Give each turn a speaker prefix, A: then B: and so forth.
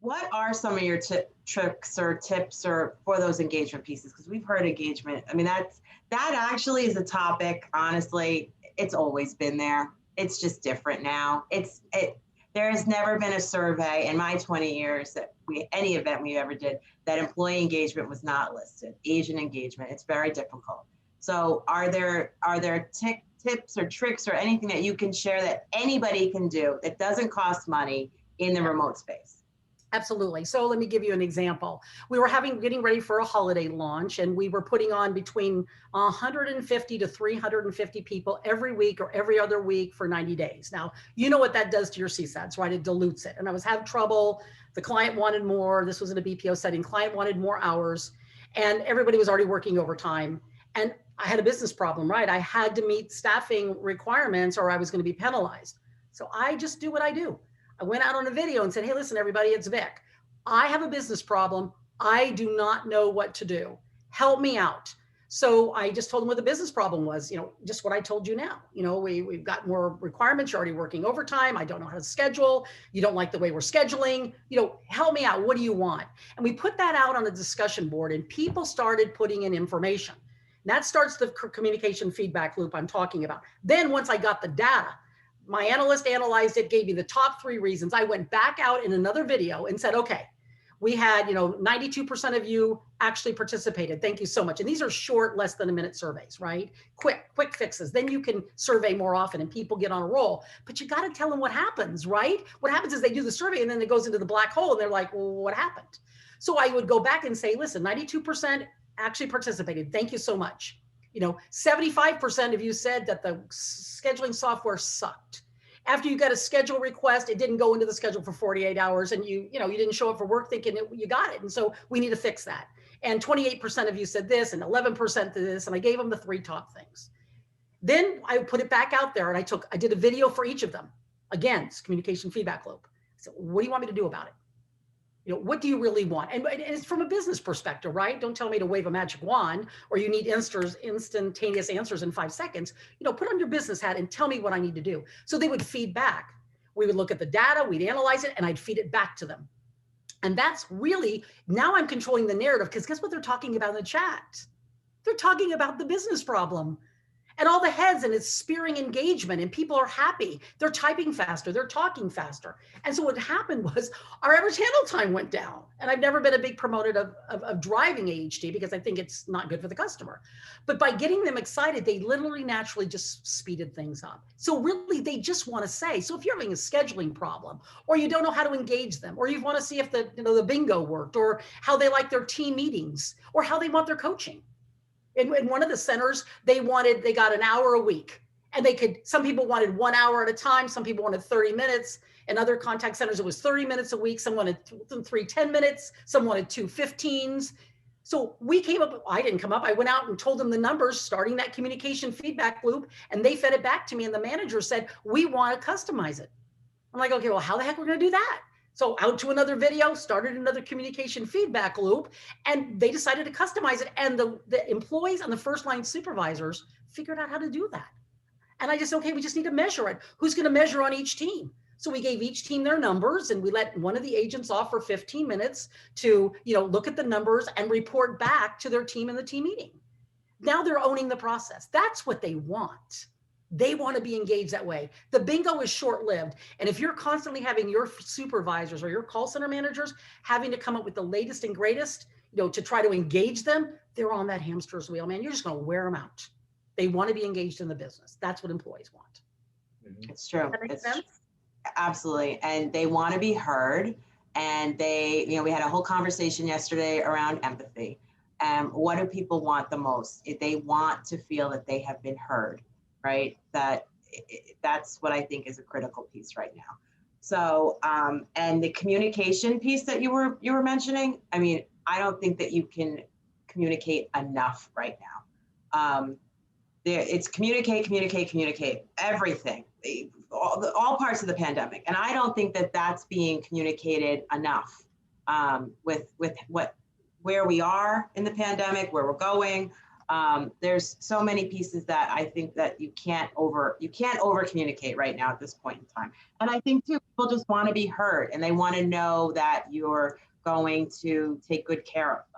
A: What are some of your tricks or tips or for those engagement pieces? Because we've heard engagement. I mean, that actually is a topic. Honestly, it's always been there. It's just different now. There has never been a survey in my 20 years that any event we ever did that employee engagement was not listed. Agent engagement, it's very difficult. So are there tips or tricks or anything that you can share that anybody can do that doesn't cost money in the remote space?
B: Absolutely. So let me give you an example. We were getting ready for a holiday launch, and we were putting on between 150 to 350 people every week or every other week for 90 days. Now, you know what that does to your CSATs, right? It dilutes it. And I was having trouble. The client wanted more. This was in a BPO setting. Client wanted more hours, and everybody was already working overtime. And I had a business problem, right? I had to meet staffing requirements or I was going to be penalized. So I just do what I do. I went out on a video and said, hey, listen, everybody, it's Vic. I have a business problem. I do not know what to do. Help me out. So I just told them what the business problem was, just what I told you now. We've got more requirements. You're already working overtime. I don't know how to schedule. You don't like the way we're scheduling. Help me out. What do you want? And we put that out on a discussion board and people started putting in information. And that starts the communication feedback loop I'm talking about. Then once I got the data, my analyst analyzed it, gave me the top 3 reasons. I went back out in another video and said, okay, we had, 92% of you actually participated. Thank you so much. And these are short, less than a minute surveys, right? Quick fixes. Then you can survey more often and people get on a roll, but you got to tell them what happens, right? What happens is they do the survey and then it goes into the black hole and they're like, well, what happened? So I would go back and say, listen, 92% actually participated. Thank you so much. 75% of you said that the scheduling software sucked. After you got a schedule request, it didn't go into the schedule for 48 hours and you didn't show up for work thinking you got it. And so we need to fix that. And 28% of you said this and 11% to this. And I gave them the 3 top things. Then I put it back out there and I did a video for each of them. Again, it's communication feedback loop. So what do you want me to do about it? What do you really want? And it's from a business perspective, right? Don't tell me to wave a magic wand or you need instantaneous answers in 5 seconds. Put on your business hat and tell me what I need to do. So they would feed back. We would look at the data, we'd analyze it, and I'd feed it back to them. And that's really, now I'm controlling the narrative because guess what they're talking about in the chat? They're talking about the business problem. And all the heads, and it's spearing engagement and people are happy. They're typing faster, they're talking faster. And so what happened was our average handle time went down. And I've never been a big promoter of driving AHT because I think it's not good for the customer. But by getting them excited, they literally naturally just speeded things up. So really they just want to say, so if you're having a scheduling problem or you don't know how to engage them, or you want to see if the bingo worked or how they like their team meetings or how they want their coaching. In one of the centers, they got an hour a week and some people wanted 1 hour at a time. Some people wanted 30 minutes. In other contact centers, it was 30 minutes a week. Some wanted 3 10 minutes. Some wanted 2 15s. So we came up, I didn't come up. I went out and told them the numbers, starting that communication feedback loop, and they fed it back to me. And the manager said, we want to customize it. I'm like, okay, well, how the heck are we going to do that? So out to another video, started another communication feedback loop, and they decided to customize it. And the employees and the first line supervisors figured out how to do that. And I just, okay, we just need to measure it. Who's going to measure on each team? So we gave each team their numbers and we let one of the agents off for 15 minutes to, look at the numbers and report back to their team in the team meeting. Now they're owning the process. That's what they want. They want to be engaged that way. The bingo is short-lived. And if you're constantly having your supervisors or your call center managers having to come up with the latest and greatest, to try to engage them, they're on that hamster's wheel, man. You're just going to wear them out. They want to be engaged in the business. That's what employees want.
A: It's true.
B: That makes sense?
A: Absolutely. And they want to be heard. And we had a whole conversation yesterday around empathy. What do people want the most? If they want to feel that they have been heard. Right? That's what I think is a critical piece right now. So, and the communication piece that you were mentioning, I mean, I don't think that you can communicate enough right now. It's communicate, everything, all parts of the pandemic. And I don't think that that's being communicated enough with where we are in the pandemic, where we're going. There's so many pieces that I think that you can't over communicate right now at this point in time. And I think too, people just want to be heard and they want to know that you're going to take good care of them.